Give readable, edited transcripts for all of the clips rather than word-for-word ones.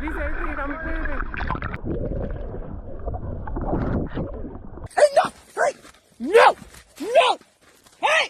V56, I'm moving. Hey, no! Hey! No! No! Hey!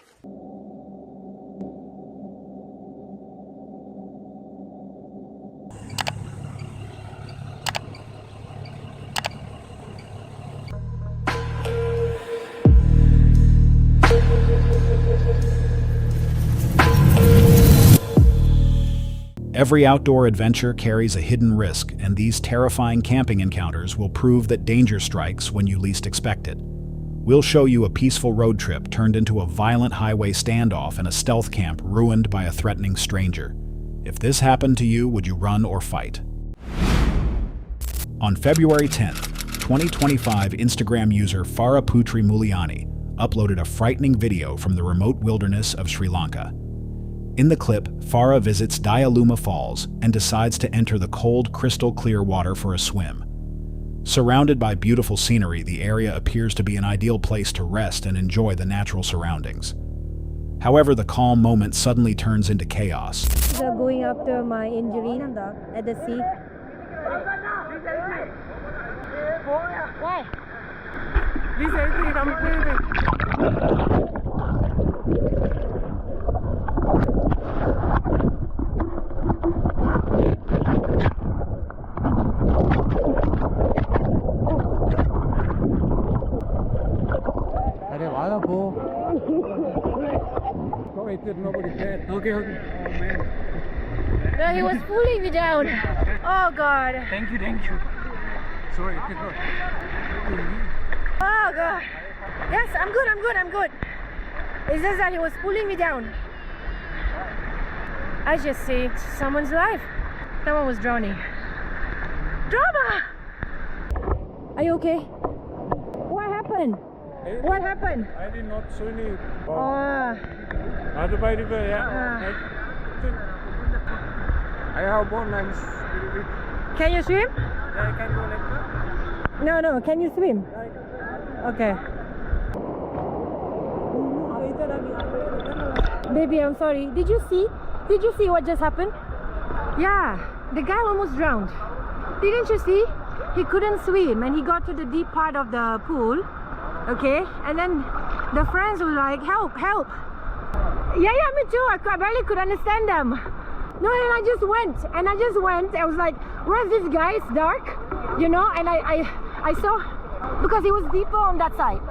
Every outdoor adventure carries a hidden risk, and these terrifying camping encounters will prove that danger strikes when you least expect it. We'll show you a peaceful road trip turned into a violent highway standoff and a stealth camp ruined by a threatening stranger. If this happened to you, would you run or fight? On February 10th, 2025, Instagram user Farah Putri Mulyani uploaded a frightening video from the remote wilderness of Sri Lanka. In the clip, Farah visits Dialuma Falls and decides to enter the cold, crystal-clear water for a swim. Surrounded by beautiful scenery, the area appears to be an ideal place to rest and enjoy the natural surroundings. However, the calm moment suddenly turns into chaos. Going after my injury at the sea. Why? V56, I'm moving. अरे वाला वो Sorry, did nobody cared. Okay. Oh man. No, he was pulling me down. Oh God. Thank you. Sorry, it did not. Oh God. Yes, I'm good. It's just that he was pulling me down. I just saved someone's life. Someone was drowning. Drama! Are you okay? What happened? What happened? I did not swim it. Oh. By river, yeah. I have one nice. Can you swim? Yeah, can go like that. No. Can you swim? Okay. Baby, I'm sorry. Did you see what just happened? Yeah, the guy almost drowned. Didn't you see? He couldn't swim and he got to the deep part of the pool. Okay, and then the friends were like, help. Yeah, me too. I barely could understand them. No, and I just went. I was like, where's this guy? It's dark, and I saw, because he was deeper on that side.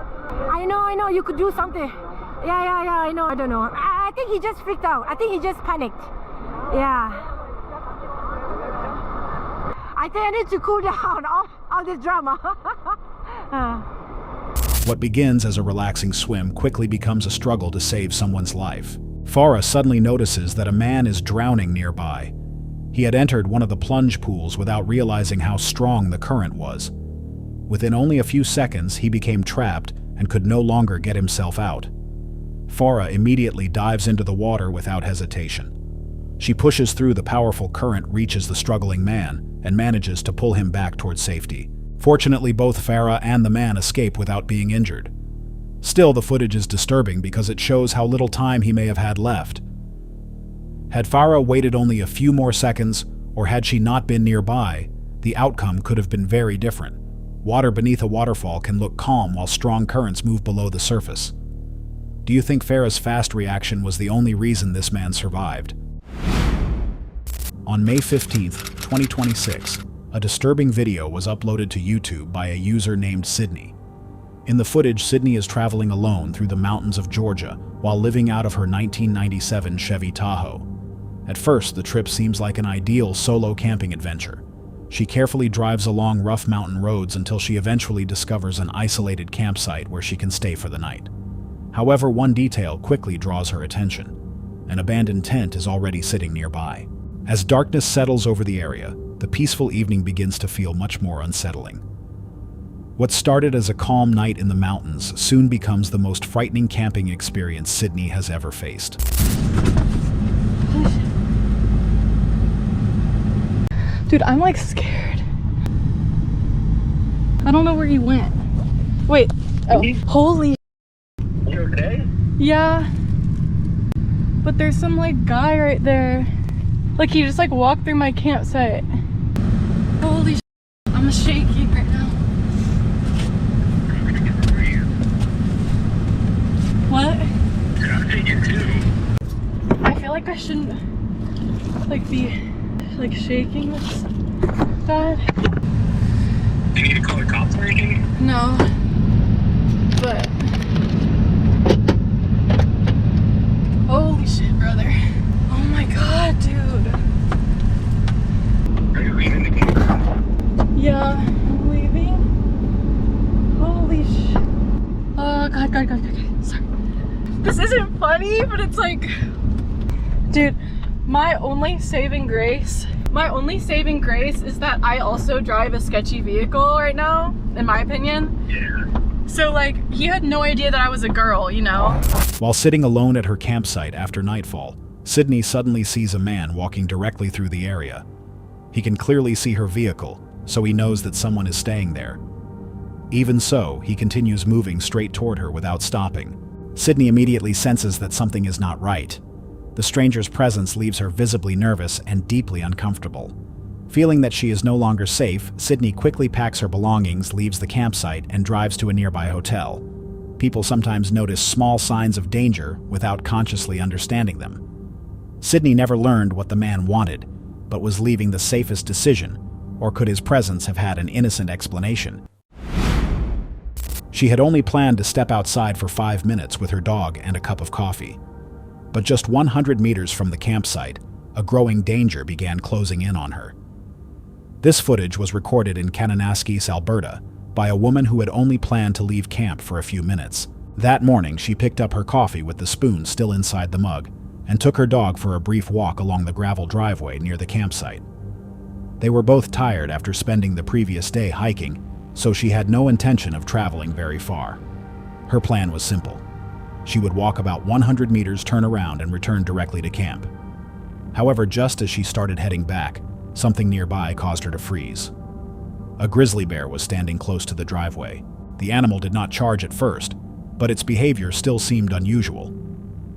I know, you could do something. Yeah, I know, I don't know. I think he just freaked out. I think he just panicked. Yeah. I think I need to cool down all this drama. What begins as a relaxing swim quickly becomes a struggle to save someone's life. Farah suddenly notices that a man is drowning nearby. He had entered one of the plunge pools without realizing how strong the current was. Within only a few seconds, he became trapped and could no longer get himself out. Farah immediately dives into the water without hesitation. She pushes through the powerful current, reaches the struggling man, and manages to pull him back towards safety. Fortunately, both Farah and the man escape without being injured. Still, the footage is disturbing because it shows how little time he may have had left. Had Farah waited only a few more seconds, or had she not been nearby, the outcome could have been very different. Water beneath a waterfall can look calm while strong currents move below the surface. Do you think Farah's fast reaction was the only reason this man survived? On May 15th, 2026, a disturbing video was uploaded to YouTube by a user named Sydney. In the footage, Sydney is traveling alone through the mountains of Georgia while living out of her 1997 Chevy Tahoe. At first, the trip seems like an ideal solo camping adventure. She carefully drives along rough mountain roads until she eventually discovers an isolated campsite where she can stay for the night. However, one detail quickly draws her attention. An abandoned tent is already sitting nearby. As darkness settles over the area, the peaceful evening begins to feel much more unsettling. What started as a calm night in the mountains soon becomes the most frightening camping experience Sydney has ever faced. Dude, I'm like scared. I don't know where he went. Wait. Oh, holy. You okay? Yeah. But there's some like guy right there. Like he just like walked through my campsite. I'm shaking right now. What? I feel like I shouldn't like be like shaking this bad. Do you need to call the cops or anything? No. But holy shit, brother. Oh my god, dude. Are you leaving the campground? Yeah, I'm leaving. Holy shit. Oh god. Sorry. This isn't funny, but it's like, dude, my only saving grace is that I also drive a sketchy vehicle right now, in my opinion. Yeah. So like, he had no idea that I was a girl, you know? While sitting alone at her campsite after nightfall, Sydney suddenly sees a man walking directly through the area. He can clearly see her vehicle, so he knows that someone is staying there. Even so, he continues moving straight toward her without stopping. Sydney immediately senses that something is not right. The stranger's presence leaves her visibly nervous and deeply uncomfortable. Feeling that she is no longer safe, Sydney quickly packs her belongings, leaves the campsite, and drives to a nearby hotel. People sometimes notice small signs of danger without consciously understanding them. Sydney never learned what the man wanted, but was leaving the safest decision, or could his presence have had an innocent explanation? She had only planned to step outside for 5 minutes with her dog and a cup of coffee. But just 100 meters from the campsite, a growing danger began closing in on her. This footage was recorded in Kananaskis, Alberta, by a woman who had only planned to leave camp for a few minutes. That morning, she picked up her coffee with the spoon still inside the mug and took her dog for a brief walk along the gravel driveway near the campsite. They were both tired after spending the previous day hiking, so she had no intention of traveling very far. Her plan was simple. She would walk about 100 meters, turn around, and return directly to camp. However, just as she started heading back, something nearby caused her to freeze. A grizzly bear was standing close to the driveway. The animal did not charge at first, but its behavior still seemed unusual.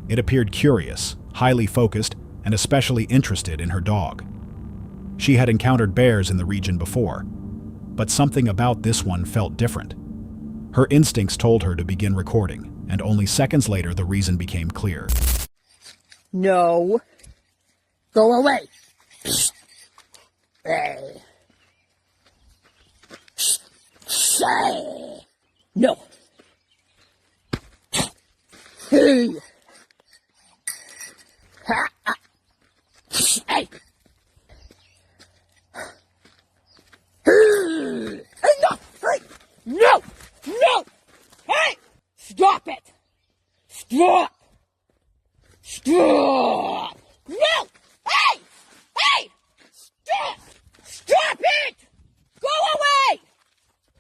It appeared curious, highly focused, and especially interested in her dog. She had encountered bears in the region before, but something about this one felt different. Her instincts told her to begin recording, and only seconds later the reason became clear. No. Go away. Hey. Say. No. Hey. Ha. Hey. Enough! Hey. No! No! Hey! Stop it! Stop! Stop! No! Hey! Hey! Stop! Stop it! Go away!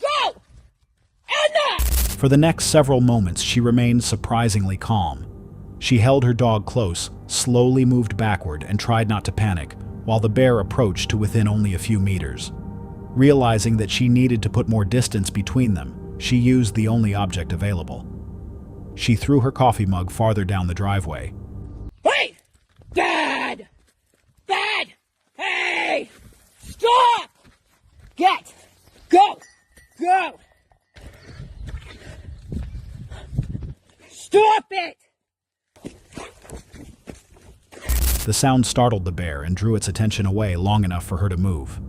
Go! Enough! For the next several moments, she remained surprisingly calm. She held her dog close, slowly moved backward, and tried not to panic, while the bear approached to within only a few meters. Realizing that she needed to put more distance between them, she used the only object available. She threw her coffee mug farther down the driveway. Hey! Dad! Dad! Hey! Stop! Get! Go! Go! Stop it! The sound startled the bear and drew its attention away long enough for her to move.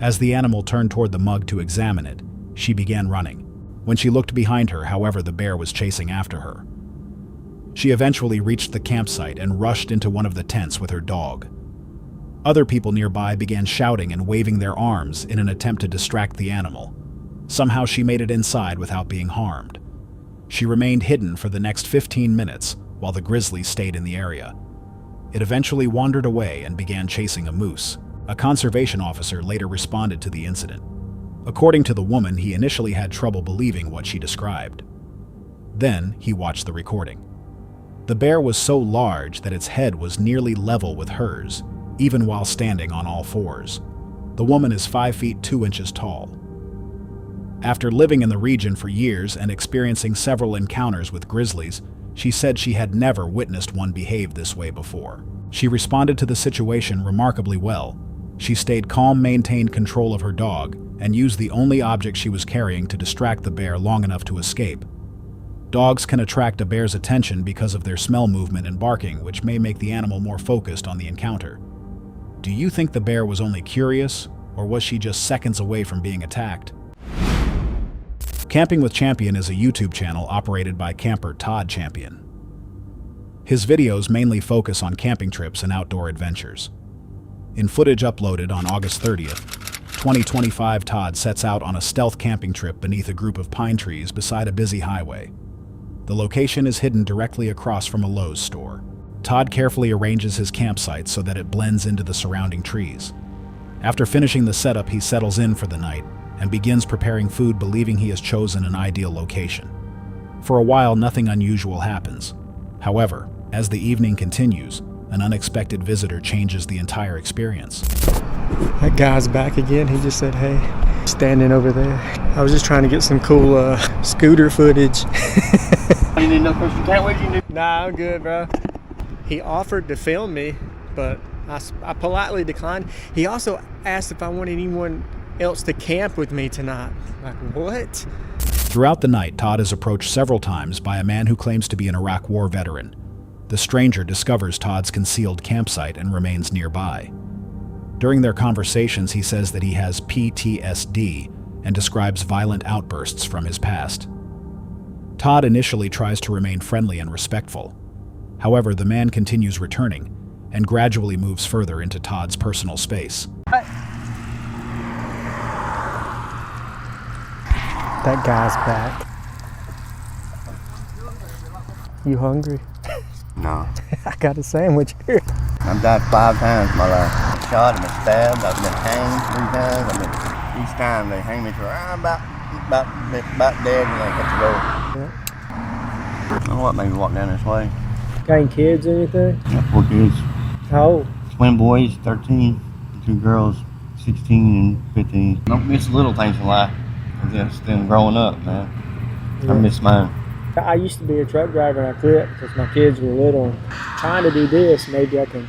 As the animal turned toward the mug to examine it, she began running. When she looked behind her, however, the bear was chasing after her. She eventually reached the campsite and rushed into one of the tents with her dog. Other people nearby began shouting and waving their arms in an attempt to distract the animal. Somehow she made it inside without being harmed. She remained hidden for the next 15 minutes while the grizzly stayed in the area. It eventually wandered away and began chasing a moose. A conservation officer later responded to the incident. According to the woman, he initially had trouble believing what she described. Then he watched the recording. The bear was so large that its head was nearly level with hers, even while standing on all fours. The woman is 5 feet 2 inches tall. After living in the region for years and experiencing several encounters with grizzlies, she said she had never witnessed one behave this way before. She responded to the situation remarkably well, She stayed calm, maintained control of her dog, and used the only object she was carrying to distract the bear long enough to escape. Dogs can attract a bear's attention because of their smell movement and barking, which may make the animal more focused on the encounter. Do you think the bear was only curious, or was she just seconds away from being attacked? Camping with Champion is a YouTube channel operated by camper Todd Champion. His videos mainly focus on camping trips and outdoor adventures. In footage uploaded on August 30th, 2025, Todd sets out on a stealth camping trip beneath a group of pine trees beside a busy highway. The location is hidden directly across from a Lowe's store. Todd carefully arranges his campsite so that it blends into the surrounding trees. After finishing the setup, he settles in for the night and begins preparing food, believing he has chosen an ideal location. For a while, nothing unusual happens. However, as the evening continues, an unexpected visitor changes the entire experience. That guy's back again. He just said, hey, standing over there. I was just trying to get some cool scooter footage. You need no person can't wait. You need. Nah, I'm good, bro. He offered to film me, but I politely declined. He also asked if I wanted anyone else to camp with me tonight. Like, what? Throughout the night, Todd is approached several times by a man who claims to be an Iraq War veteran. The stranger discovers Todd's concealed campsite and remains nearby. During their conversations, he says that he has PTSD and describes violent outbursts from his past. Todd initially tries to remain friendly and respectful. However, the man continues returning and gradually moves further into Todd's personal space. That guy's back. You hungry? No. I got a sandwich here. I've died 5 times in my life. I've been shot, I've been stabbed, I've been hanged 3 times. Each time they hang me to about dead and they cut the rope. Yeah. I don't know what made me walk down this way. Got any kids or anything? I got 4 kids. How old? Twin boys, 13, 2 girls, 16 and 15. Don't miss the little things in life. It's just them growing up, man. Yeah. I miss mine. I used to be a truck driver and I quit because my kids were little. Trying to do this, maybe I can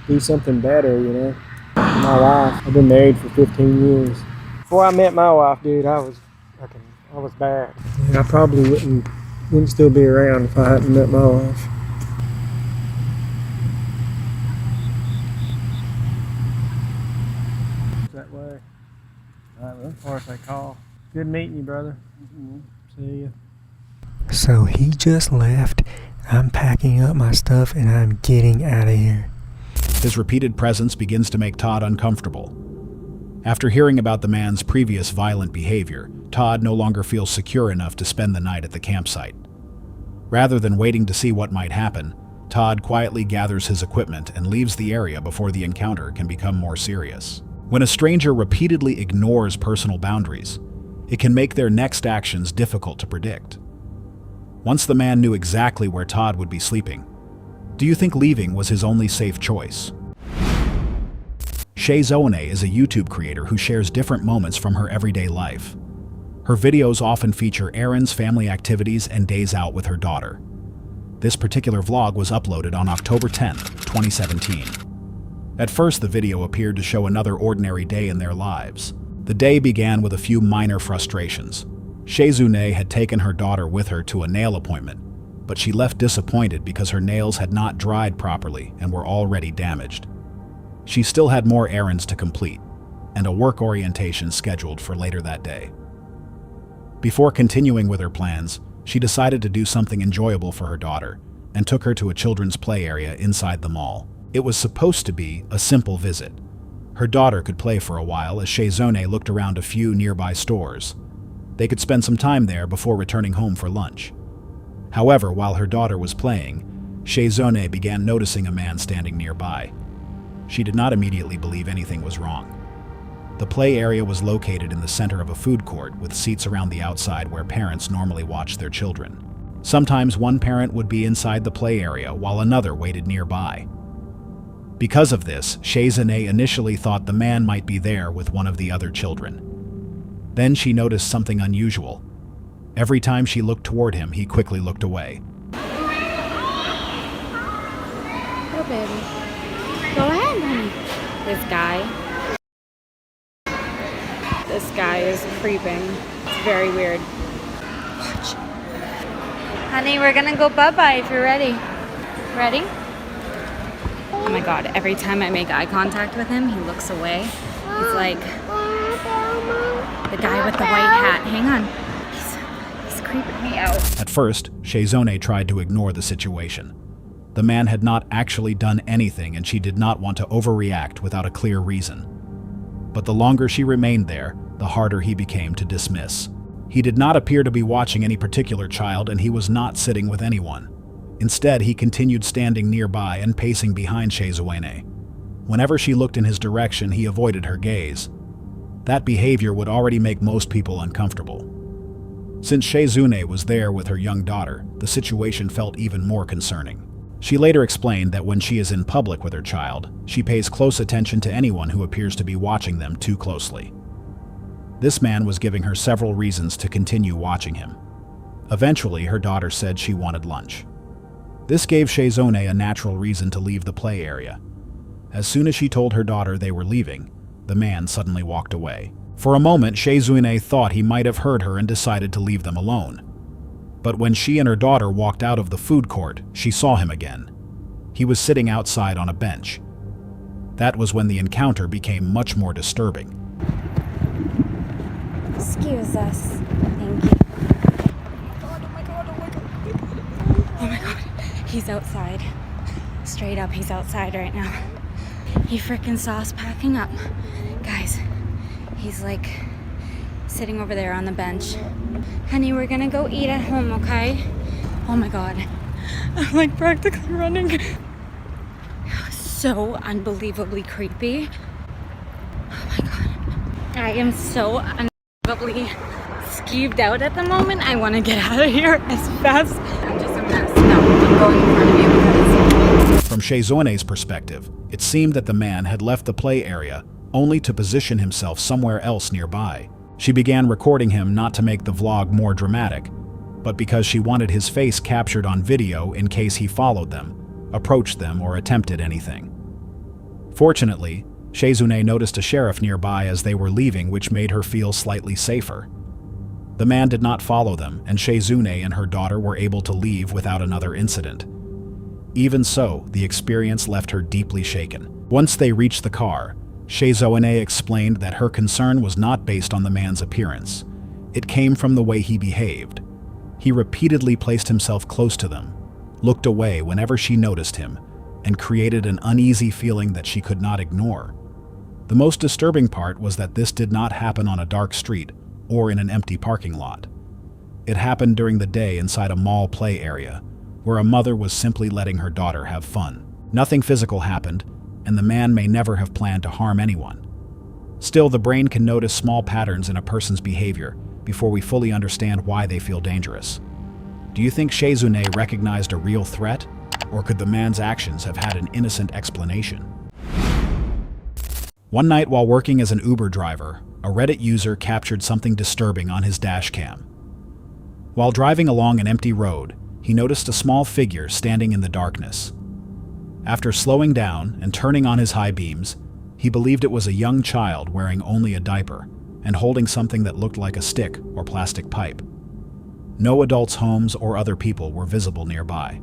do something better, you know. My wife, I've been married for 15 years. Before I met my wife, dude, I was bad. And I probably wouldn't still be around if I hadn't met my wife. That way. Or if they call. Good meeting you, brother. See ya. So he just left. I'm packing up my stuff and I'm getting out of here. His repeated presence begins to make Todd uncomfortable. After hearing about the man's previous violent behavior, Todd no longer feels secure enough to spend the night at the campsite. Rather than waiting to see what might happen, Todd quietly gathers his equipment and leaves the area before the encounter can become more serious. When a stranger repeatedly ignores personal boundaries, it can make their next actions difficult to predict. Once the man knew exactly where Todd would be sleeping, do you think leaving was his only safe choice? Shay Zone is a YouTube creator who shares different moments from her everyday life. Her videos often feature errands, family activities, and days out with her daughter. This particular vlog was uploaded on October 10th, 2017. At first, the video appeared to show another ordinary day in their lives. The day began with a few minor frustrations. Shay Zone had taken her daughter with her to a nail appointment, but she left disappointed because her nails had not dried properly and were already damaged. She still had more errands to complete, and a work orientation scheduled for later that day. Before continuing with her plans, she decided to do something enjoyable for her daughter and took her to a children's play area inside the mall. It was supposed to be a simple visit. Her daughter could play for a while as Shay Zone looked around a few nearby stores. They could spend some time there before returning home for lunch. However, while her daughter was playing, Shay Zone began noticing a man standing nearby. She did not immediately believe anything was wrong. The play area was located in the center of a food court with seats around the outside where parents normally watch their children. Sometimes one parent would be inside the play area while another waited nearby. Because of this, Shay Zone initially thought the man might be there with one of the other children. Then she noticed something unusual. Every time she looked toward him, he quickly looked away. Oh, baby. Go ahead, honey. This guy This guy is creeping. It's very weird. Watch. Honey, we're gonna go bye-bye if you're ready. Ready? Oh my god, every time I make eye contact with him, he looks away. He's like the guy with the white hat. Hang on. He's creeping me out. At first, Shizune tried to ignore the situation. The man had not actually done anything and she did not want to overreact without a clear reason. But the longer she remained there, the harder he became to dismiss. He did not appear to be watching any particular child and he was not sitting with anyone. Instead, he continued standing nearby and pacing behind Shizune. Whenever she looked in his direction, he avoided her gaze. That behavior would already make most people uncomfortable. Since Shizune was there with her young daughter, the situation felt even more concerning. She later explained that when she is in public with her child, she pays close attention to anyone who appears to be watching them too closely. This man was giving her several reasons to continue watching him. Eventually, her daughter said she wanted lunch. This gave Shizune a natural reason to leave the play area. As soon as she told her daughter they were leaving, the man suddenly walked away. For a moment, Shizune thought he might have heard her and decided to leave them alone. But when she and her daughter walked out of the food court, she saw him again. He was sitting outside on a bench. That was when the encounter became much more disturbing. Excuse us. Thank you. Oh my god. He's outside. Straight up, he's outside right now. He freaking saw us packing up. Guys, he's like sitting over there on the bench. Honey, we're gonna go eat at home, okay? Oh my god. I'm like practically running. So unbelievably creepy. Oh my god. I am so unbelievably skeeved out at the moment. I want to get out of here as fast. I'm just a mess. No, I'm going in front of you. From Shizune's perspective, it seemed that the man had left the play area only to position himself somewhere else nearby. She began recording him not to make the vlog more dramatic, but because she wanted his face captured on video in case he followed them, approached them, or attempted anything. Fortunately, Shizune noticed a sheriff nearby as they were leaving, which made her feel slightly safer. The man did not follow them, and Shizune and her daughter were able to leave without another incident. Even so, the experience left her deeply shaken. Once they reached the car, Shizune explained that her concern was not based on the man's appearance. It came from the way he behaved. He repeatedly placed himself close to them, looked away whenever she noticed him, and created an uneasy feeling that she could not ignore. The most disturbing part was that this did not happen on a dark street or in an empty parking lot. It happened during the day inside a mall play area, where a mother was simply letting her daughter have fun. Nothing physical happened, and the man may never have planned to harm anyone. Still, the brain can notice small patterns in a person's behavior before we fully understand why they feel dangerous. Do you think Shizune recognized a real threat, or could the man's actions have had an innocent explanation? One night while working as an Uber driver, a Reddit user captured something disturbing on his dash cam. While driving along an empty road, he noticed a small figure standing in the darkness. After slowing down and turning on his high beams, he believed it was a young child wearing only a diaper and holding something that looked like a stick or plastic pipe. No adults' homes or other people were visible nearby.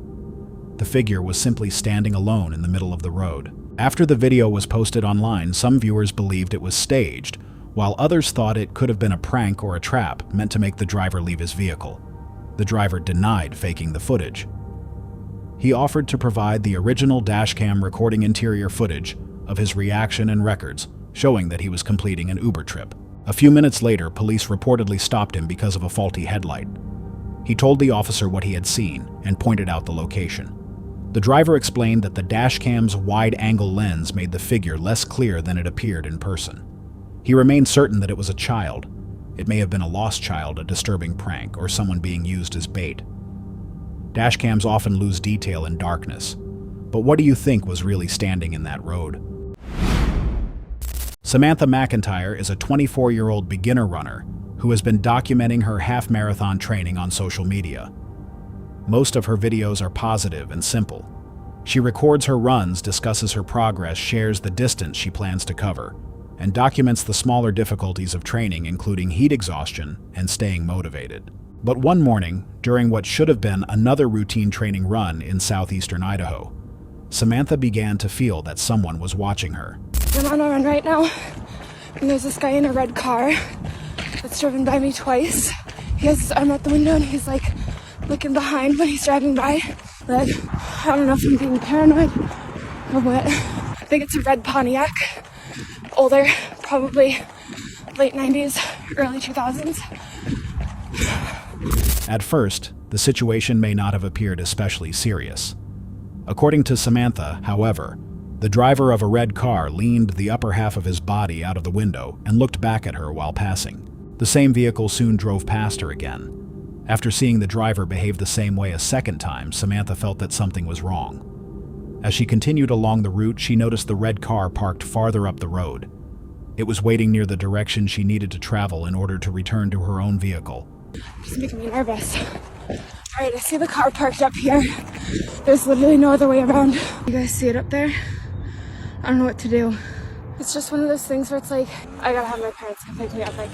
The figure was simply standing alone in the middle of the road. After the video was posted online, some viewers believed it was staged, while others thought it could have been a prank or a trap meant to make the driver leave his vehicle. The driver denied faking the footage. He offered to provide the original dashcam recording interior footage of his reaction and records, showing that he was completing an Uber trip. A few minutes later, police reportedly stopped him because of a faulty headlight. He told the officer what he had seen and pointed out the location. The driver explained that the dashcam's wide-angle lens made the figure less clear than it appeared in person. He remained certain that it was a child. It may have been a lost child, a disturbing prank, or someone being used as bait. Dashcams often lose detail in darkness, but what do you think was really standing in that road? Samantha McIntyre is a 24-year-old beginner runner who has been documenting her half-marathon training on social media. Most of her videos are positive and simple. She records her runs, discusses her progress, shares the distance she plans to cover, and documents the smaller difficulties of training, including heat exhaustion and staying motivated. But one morning, during what should have been another routine training run in southeastern Idaho, Samantha began to feel that someone was watching her. I'm on a run right now, and there's this guy in a red car that's driven by me twice. He has his arm out the window and he's like looking behind when he's driving by. But I don't know if I'm being paranoid or what. I think it's a red Pontiac. Older, probably late 90s, early 2000s. At first, the situation may not have appeared especially serious. According to Samantha, however, the driver of a red car leaned the upper half of his body out of the window and looked back at her while passing. The same vehicle soon drove past her again. After seeing the driver behave the same way a second time, Samantha felt that something was wrong. As she continued along the route, she noticed the red car parked farther up the road. It was waiting near the direction she needed to travel in order to return to her own vehicle. It's making me nervous. Alright, I see the car parked up here. There's literally no other way around. You guys see it up there? I don't know what to do. It's just one of those things where it's like, I gotta have my parents come pick me up. I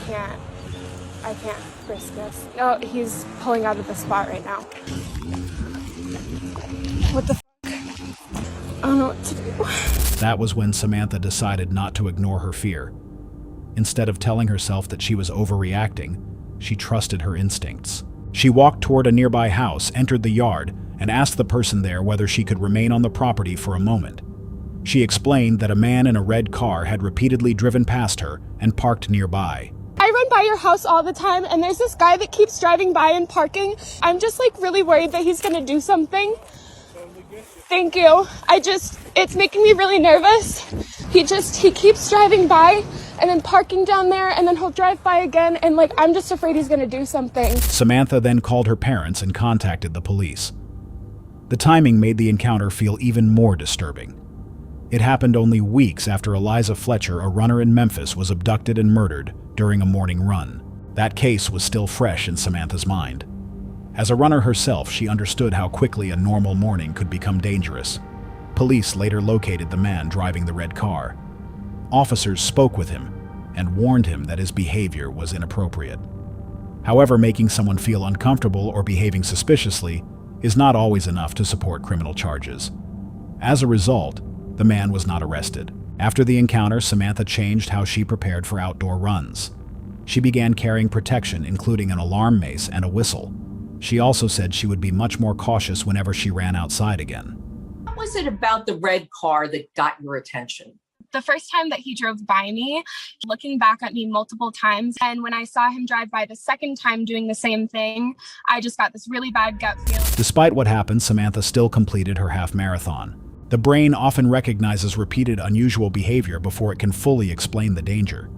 can't risk this. No, he's pulling out of the spot right now. What the fuck? I don't know what to do. That was when Samantha decided not to ignore her fear. Instead of telling herself that she was overreacting, she trusted her instincts. She walked toward a nearby house, entered the yard, and asked the person there whether she could remain on the property for a moment. She explained that a man in a red car had repeatedly driven past her and parked nearby. I run by your house all the time, and there's this guy that keeps driving by and parking. I'm just like really worried that he's gonna do something. Thank you. It's making me really nervous. He keeps driving by and then parking down there, and then he'll drive by again, and like, I'm just afraid he's gonna do something. Samantha then called her parents and contacted the police. The timing made the encounter feel even more disturbing. It happened only weeks after Eliza Fletcher, a runner in Memphis, was abducted and murdered during a morning run. That case was still fresh in Samantha's mind. As a runner herself, she understood how quickly a normal morning could become dangerous. Police later located the man driving the red car. Officers spoke with him and warned him that his behavior was inappropriate. However, making someone feel uncomfortable or behaving suspiciously is not always enough to support criminal charges. As a result, the man was not arrested. After the encounter, Samantha changed how she prepared for outdoor runs. She began carrying protection, including an alarm mace and a whistle. She also said she would be much more cautious whenever she ran outside again. What was it about the red car that got your attention? The first time that he drove by me, looking back at me multiple times, and when I saw him drive by the second time doing the same thing, I just got this really bad gut feeling. Despite what happened, Samantha still completed her half marathon. The brain often recognizes repeated unusual behavior before it can fully explain the danger.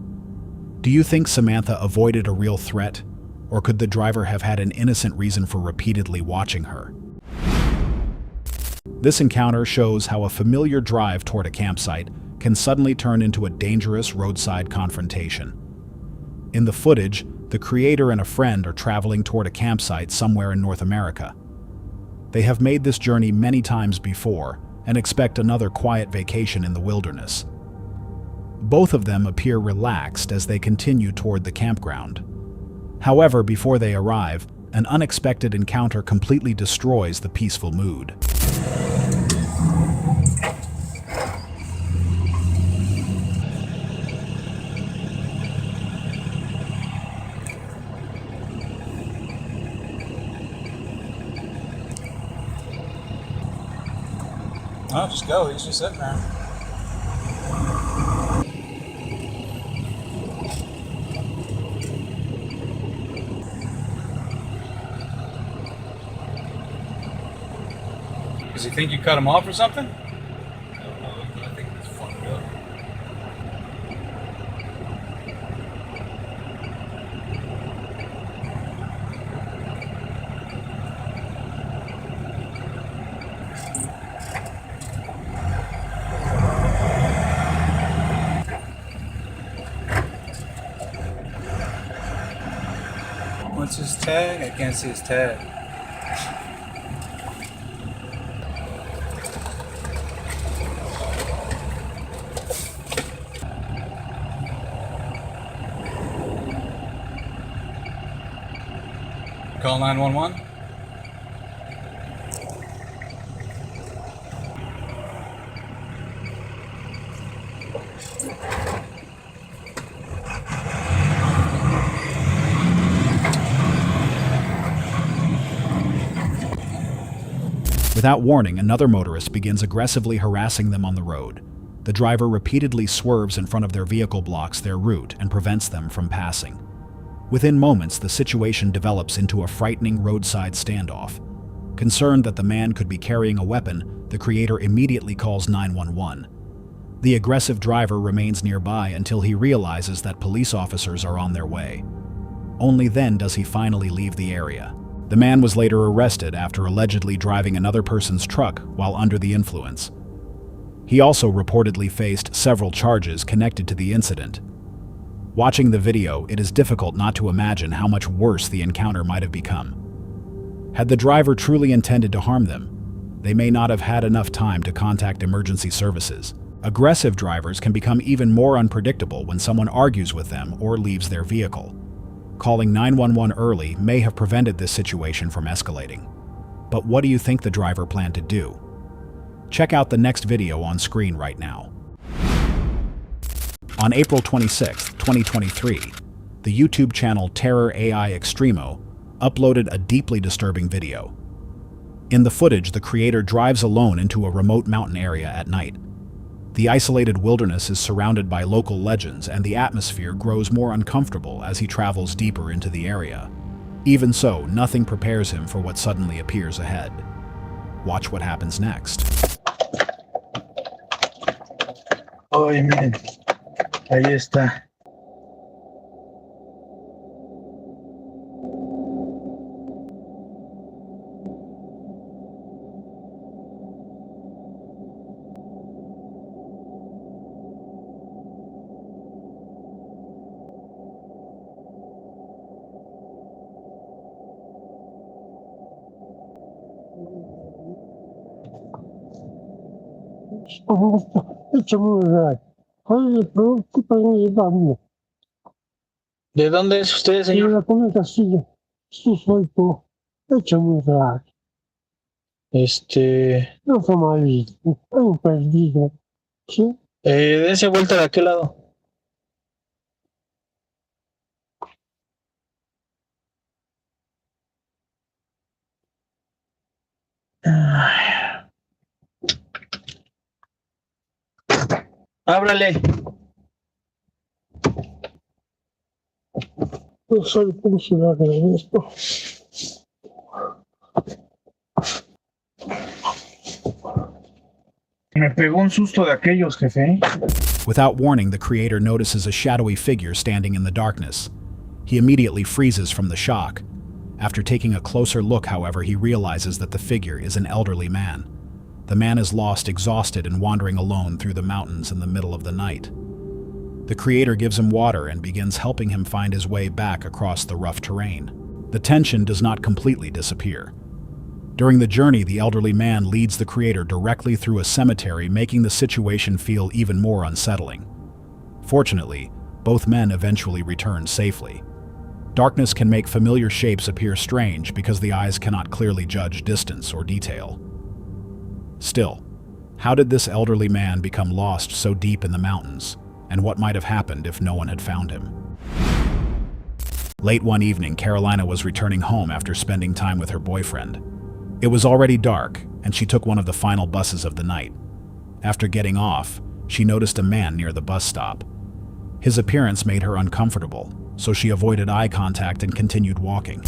Do you think Samantha avoided a real threat, or could the driver have had an innocent reason for repeatedly watching her? This encounter shows how a familiar drive toward a campsite can suddenly turn into a dangerous roadside confrontation. In the footage, the creator and a friend are traveling toward a campsite somewhere in North America. They have made this journey many times before and expect another quiet vacation in the wilderness. Both of them appear relaxed as they continue toward the campground. However, before they arrive, an unexpected encounter completely destroys the peaceful mood. No, just go. He's just sitting there. Does he think you cut him off or something? I don't know. I think it's fucked up. What's his tag? I can't see his tag. Call 911. Without warning, another motorist begins aggressively harassing them on the road. The driver repeatedly swerves in front of their vehicle, blocks their route, and prevents them from passing. Within moments, the situation develops into a frightening roadside standoff. Concerned that the man could be carrying a weapon, the creator immediately calls 911. The aggressive driver remains nearby until he realizes that police officers are on their way. Only then does he finally leave the area. The man was later arrested after allegedly driving another person's truck while under the influence. He also reportedly faced several charges connected to the incident. Watching the video, it is difficult not to imagine how much worse the encounter might have become. Had the driver truly intended to harm them, they may not have had enough time to contact emergency services. Aggressive drivers can become even more unpredictable when someone argues with them or leaves their vehicle. Calling 911 early may have prevented this situation from escalating. But what do you think the driver planned to do? Check out the next video on screen right now. On April 26, 2023, the YouTube channel Terror AI Extremo uploaded a deeply disturbing video. In the footage, the creator drives alone into a remote mountain area at night. The isolated wilderness is surrounded by local legends, and the atmosphere grows more uncomfortable as he travels deeper into the area. Even so, nothing prepares him for what suddenly appears ahead. Watch what happens next. Oye, miren, ahí está. ¿De dónde es usted, señor? No fue malito, un perdido. ¿Sí? Dense vuelta de aquel lado. Ábrale. No soy funcionario de esto. Me pegó un susto de aquellos, jefe. Without warning, the creator notices a shadowy figure standing in the darkness. He immediately freezes from the shock. After taking a closer look, however, he realizes that the figure is an elderly man. The man is lost, exhausted, and wandering alone through the mountains in the middle of the night. The creator gives him water and begins helping him find his way back across the rough terrain. The tension does not completely disappear. During the journey, the elderly man leads the creator directly through a cemetery, making the situation feel even more unsettling. Fortunately, both men eventually return safely. Darkness can make familiar shapes appear strange because the eyes cannot clearly judge distance or detail. Still, how did this elderly man become lost so deep in the mountains, and what might have happened if no one had found him? Late one evening, Carolina was returning home after spending time with her boyfriend. It was already dark, and she took one of the final buses of the night. After getting off, she noticed a man near the bus stop. His appearance made her uncomfortable, so she avoided eye contact and continued walking.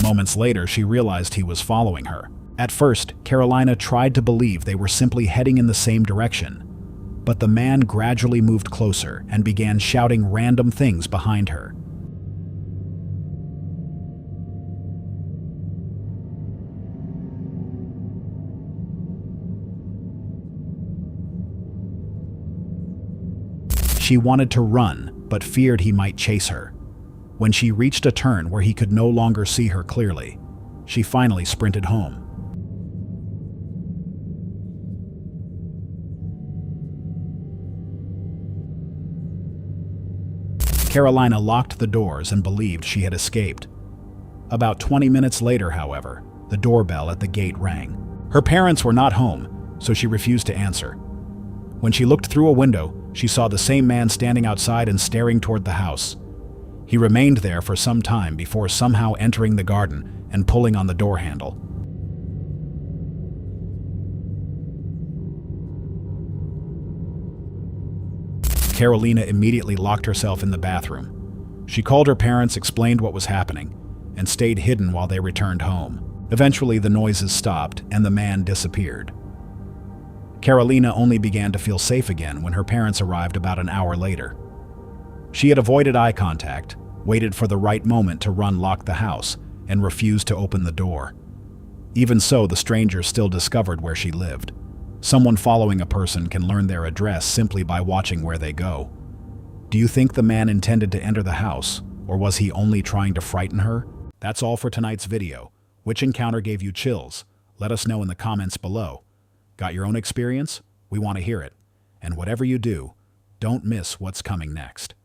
Moments later, she realized he was following her. At first, Carolina tried to believe they were simply heading in the same direction, but the man gradually moved closer and began shouting random things behind her. She wanted to run, but feared he might chase her. When she reached a turn where he could no longer see her clearly, she finally sprinted home. Carolina locked the doors and believed she had escaped. About 20 minutes later, however, the doorbell at the gate rang. Her parents were not home, so she refused to answer. When she looked through a window, she saw the same man standing outside and staring toward the house. He remained there for some time before somehow entering the garden and pulling on the door handle. Carolina immediately locked herself in the bathroom. She called her parents, explained what was happening, and stayed hidden while they returned home. Eventually, the noises stopped and the man disappeared. Carolina only began to feel safe again when her parents arrived about an hour later. She had avoided eye contact, waited for the right moment to lock the house, and refused to open the door. Even so, the strangers still discovered where she lived. Someone following a person can learn their address simply by watching where they go. Do you think the man intended to enter the house, or was he only trying to frighten her? That's all for tonight's video. Which encounter gave you chills? Let us know in the comments below. Got your own experience? We want to hear it. And whatever you do, don't miss what's coming next.